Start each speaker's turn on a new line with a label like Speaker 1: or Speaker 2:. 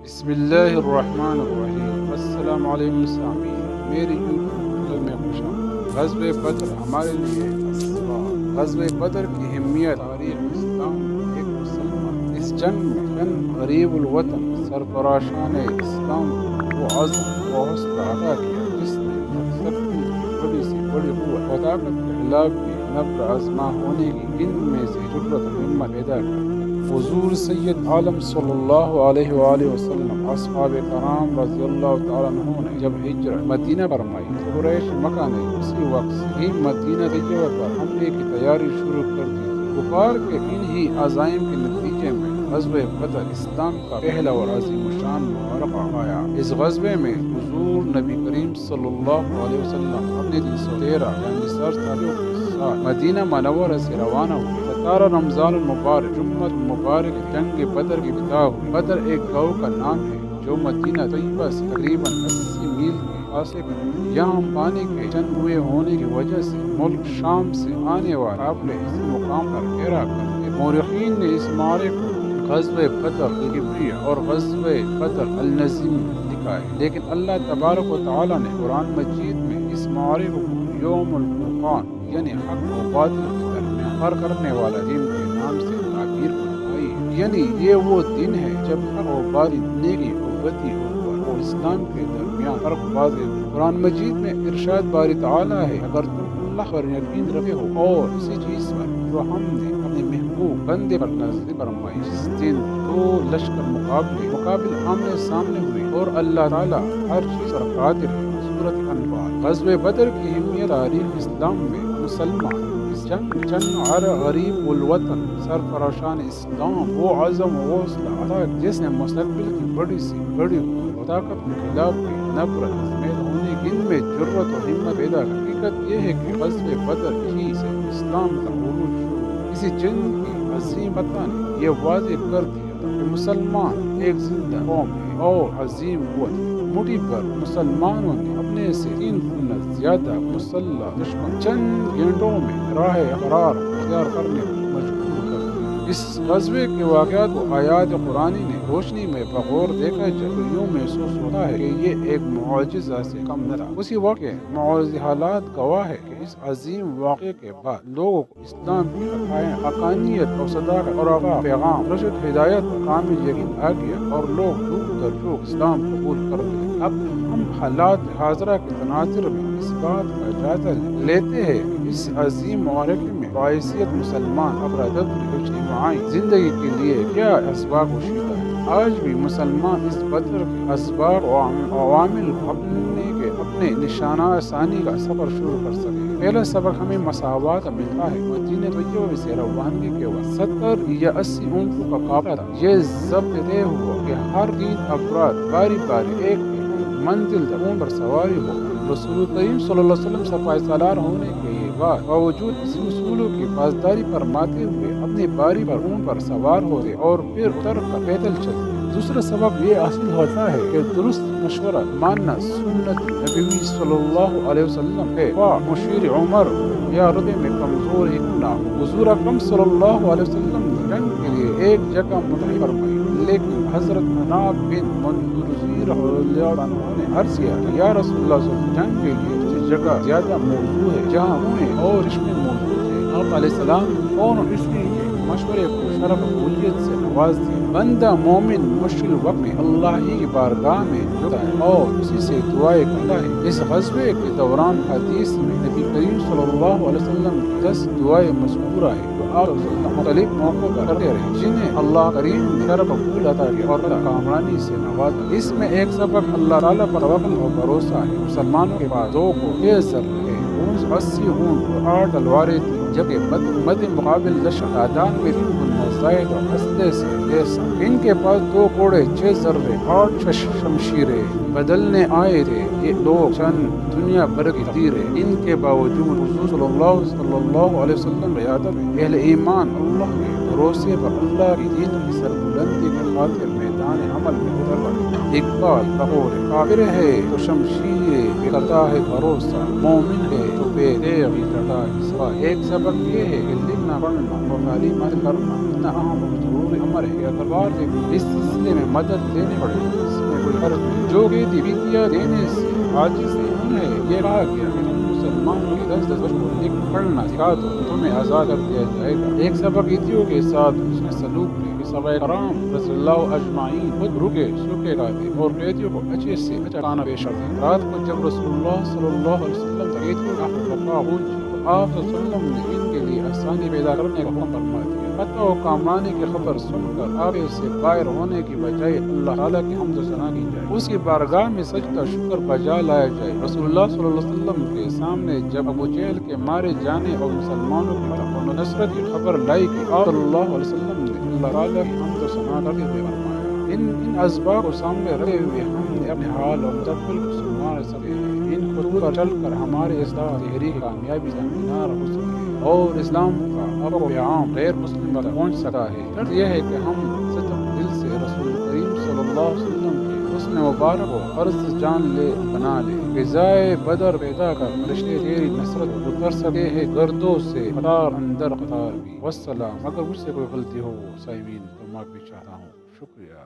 Speaker 1: بسم اللہ الرحمن الرحیم۔ السلام علیکم سامعین، میری یوٹیوب چینل میں خوش آمدید۔ غزوہ بدر ہمارے لیے اسباق۔ غزوہ بدر کی اہمیت تاریخ اسلام میں ایک مسلمان اس جنگ میں چند غریب الوطن سرفراشان اسلام کو عزم و حوصلہ عطا کیا، جس نے مقصد کی بڑی سے بڑی قوت و طاقت کے خلاف بھی نبر آزما ہونے کی ان میں سے جرأت و ہمت پیدا کی۔ حضور سید عالم صلی اللہ علیہ وآلہ وسلم اصحاب کرام رضی اللہ تعالیٰ عنہ نے جب ہجرت مدینہ فرمائی تو قریش مکہ نے اسی وقت سے ہی مدینہ طیبہ پر حملے کی تیاری شروع کر دی تھی۔ کفار کے انہی عزائم کے نتیجے میں غزوہ بدر اسلام کا پہلا اور عظیم الشان معرکہ آیا۔ اس غزوے میں حضور نبی کریم صلی اللہ علیہ وسلم اپنے 313 یعنی 60 ساتھیوں کے ساتھ مدینہ منورہ سے روانہ ہوئے۔ 17 رمضان المبارک جمعۃ المبارک جنگ بدر کی ابتدا ہوئی۔ بدر ایک گاؤں کا نام ہے جو مدینہ طیبہ سے تقریباً 80 میل کے فاصلے پر ہے۔ یہاں پانی کے چند ہوئے ہونے کی وجہ سے ملک شام سے آنے والے قافلے اس مقام پر ٹھہرا کرتے۔ مورخین نے اس معرکے کو غزوہ بدر الکبریہ اور غزوہ بدر النظیم لکھا ہے، لیکن اللہ تبارک و تعالیٰ نے قرآن مجید میں اس معرکے کو یوم الفرقان یعنی حق و باطل کے درمیان فرق کرنے والا دن کے نام سے تعبیر فرمائی ہے۔ یعنی یہ وہ دن ہے جب حق و باطل، نیکی و بدی اور اسلام کے درمیان فرق واضح ہو۔ قرآن مجید میں ارشاد باری تعالیٰ ہے، اگر تم اللہ پر یقین رکھتے ہو اور اسی چیز پر جو ہم نے اپنے محبوب بندے پر نازل فرمائی، جس دن دو لشکر مقابل آمنے سامنے ہوئے اور اللہ تعالیٰ ہر چیز پر قادر ہے۔ سورۃ انفال۔ غزوہ بدر کی اہمیت تاریخ اسلام میں مسلمان اس جنگ چند غریب الوطن سرفراشان اسلام وہ عزم و حوصلہ عطا جس نے مستقبل کی بڑی سی بڑی طاقت کے خلاف بھی نفرت سمیت ہونے کی ان میں جرأت و ہمت پیدا کی۔ حقیقت یہ ہے کہ غزوہ بدر ہی سے اسلام کا عروج شروع۔ اسی جنگ کی عظیم فتح نے یہ واضح کر دیا کہ مسلمان ایک زندہ قوم ہے اور عظیم قوت ہے۔ مٹھی پر مسلمانوں نے اپنے سے 3 گنا زیادہ مسلح دشمن چند گھنٹوں میں راہ فرار اختیار کرنے پر مجبور کر دیا۔ اس غزوے کے واقعات کو آیات قرآنی نے روشنی میں بغور دیکھا جب یوں محسوس ہوتا ہے کہ یہ ایک معجزہ سے کم نہ تھا۔ اسی وقت معجزہ حالات گواہ ہے کہ اس عظیم واقعے کے بعد لوگوں کو اسلام کی حقانیت اور صداقت اور پیغام رشد ہدایت پر کامل یقین آ گیا اور لوگ دور دراز اسلام قبول کر لے۔ اب ہم حالات حاضرہ کے تناظر میں اس بات کا جائزہ لیتے ہیں کہ اس عظیم معرکے میں باعثیت مسلمان افراد اجتماعی زندگی کے لیے کیا اسباق وشیدہ ہے۔ آج بھی مسلمان اس بدر کے اسباق و عوامل کو اپنے نشانہ ثانی کا سفر شروع کر سکے۔ پہلا سبق ہمیں مساوات کا ملتا ہے۔ مدینہ طیبہ سے روانگی کے وقت 70 یا 80 اونٹوں کا قافلہ تھا۔ یہ ضبط طے ہوا کہ ہر 3 افراد باری باری ایک منزل تک اونٹ پر سواری ہو۔ رسول کریم صلی اللہ علیہ وسلم صفائے سالار ہونے کے باوجود اس اصولوں کی پاسداری فرماتے ہوئے اپنی باری پر اونٹ پر سوار ہوتے اور پھر اتر کر پیدل چلتے۔ دوسرا سبب یہ حاصل ہوتا ہے کہ درست مشورہ ماننا سنت نبی صلی اللہ علیہ وسلم ہے۔ مشیر عمر یا رتبے میں کمزور ہی نہ ہو، حضور اکرم صلی اللہ علیہ وسلم نے جنگ کے لیے ایک جگہ منتخب فرمائی، لیکن حضرت عناب بن منذر رضی اللہ عنہ نے عرض کیا کہ یا رسول اللہ صلی اللہ علیہ وسلم، جنگ کے لیے دوسری جگہ زیادہ موضوع ہے جہاں کنویں اور چشمے موجود ہیں۔ آپ علیہ السلام فوراً اس کے مشورے کو شرف قبولیت سے نواز دیا۔ بندہ مومن مشکل وقت میں اللہ ہی کی بارگاہ میں جھکتا ہے اور اسی سے دعائیں کرتا ہے۔ اس غزوے کے دوران حدیث میں نبی کریم صلی اللہ علیہ وسلم کی 10 دعائیں مذکورہ ہیں جو آپ مختلف موقعوں پر کرتے رہے، جنہیں اللہ کریم نے شرف قبول عطا کیا اور کامرانی سے نوازا۔ اس میں ایک سبق اللہ تعالیٰ پر توکل اور بھروسہ ہے۔ مسلمانوں کے پاس 2 گھوڑے تھے، 80 اونٹ اور 8 تلواریں تھیں، جبکہ مد مقابل لشکر تعداد میں 3 گنا زائد اور اسلحے سے لیس۔ ان کے پاس 2 گھوڑے، 6 ضربے، 8 شمشیریں بدلنے آئے تھے۔ یہ لوگ چند دنیا بھر کے تیرے۔ ان کے باوجود حضور صلی اللہ علیہ وسلم قیادت میں اہل ایمان اللہ کے بھروسے پر اللہ کی دین کی سربلندی کے خاطر میدان عمل میں اتر پڑے۔ اقبال بقول کافر ہے تو شمشیر کرتا ہے بھروسہ، مومن ہے تو بے تیغ کرتا ہے۔ ایک سبق یہ ہے کہ لکھنا پڑھنا اور تعلیم حاصل کرنا اتنا اہم اور ضروری امر ہے کہ اگر بار سے اس سلسلے میں مدد لینی پڑے تو اس میں کوئی حرج نہیں۔ جو کہ فدیہ دینے سے عاجز ہے انہیں یہ کہا گیا کہ تم مسلمانوں کے 10 بچوں کو لکھ پڑھنا سکھا دو تو تمہیں آزاد کر دیا جائے گا۔ ایک سبق قیدیوں کے ساتھ اس نے سلوک کیا کہ صحابہ کرام رضی اللہ اجمعین خود رکے سکے کھاتے اور قیدیوں کو اچھے سے اچھا کھانا پیش کرتے۔ رات کو جب رسول اللہ صلی اللہ علیہ وسلم قیدیوں کا وفا پہنچی تو آپ صلی اللہ علیہ وسلم نے ان کے لیے آسانی پیدا کرنے کا حکم فرما دیا۔ حتیٰ وہ کاملانے کی خبر سن کر آگے سے باہر ہونے کی بجائے اللہ تعالیٰ کی حمد و ثنا کی جائے، اس کی بارگاہ میں سجدہ شکر بجا لایا جائے۔ رسول اللہ صلی اللہ علیہ وسلم کے سامنے جب ابو جہل کے مارے جانے اور مسلمانوں کی نصرت کی خبر لائی گئی، آپ صلی اللہ علیہ وسلم نے اللہ تعالیٰ کی حمد و ثنا کرتے ہوئے فرمایا ان اسباب کو سامنے رکھتے ہوئے ہم نے اپنے حال اور مستقبل کو سنوار سکتے ہیں، ان خطوط پر چل کر ہمارے اصلاح تحریک کامیابی سے ہمکنار ہو سکے اور اسلام کا اب پیغام غیر مسلم تک پہنچ سکتا ہے۔ شرط یہ ہے کہ ہم صدق دل سے رسول کریم صلی اللہ علیہ وسلم کے حسن مبارک کو فرض جان لے بنا لے۔ فضائے بدر پیدا کر فرشتے تیری نصرت اتر سکے ہیں گردوں سے قطار اندر قطار بھی۔ والسلام۔ اگر مجھ سے کوئی غلطی ہو سائمین تو معافی چاہتا ہوں، شکریہ۔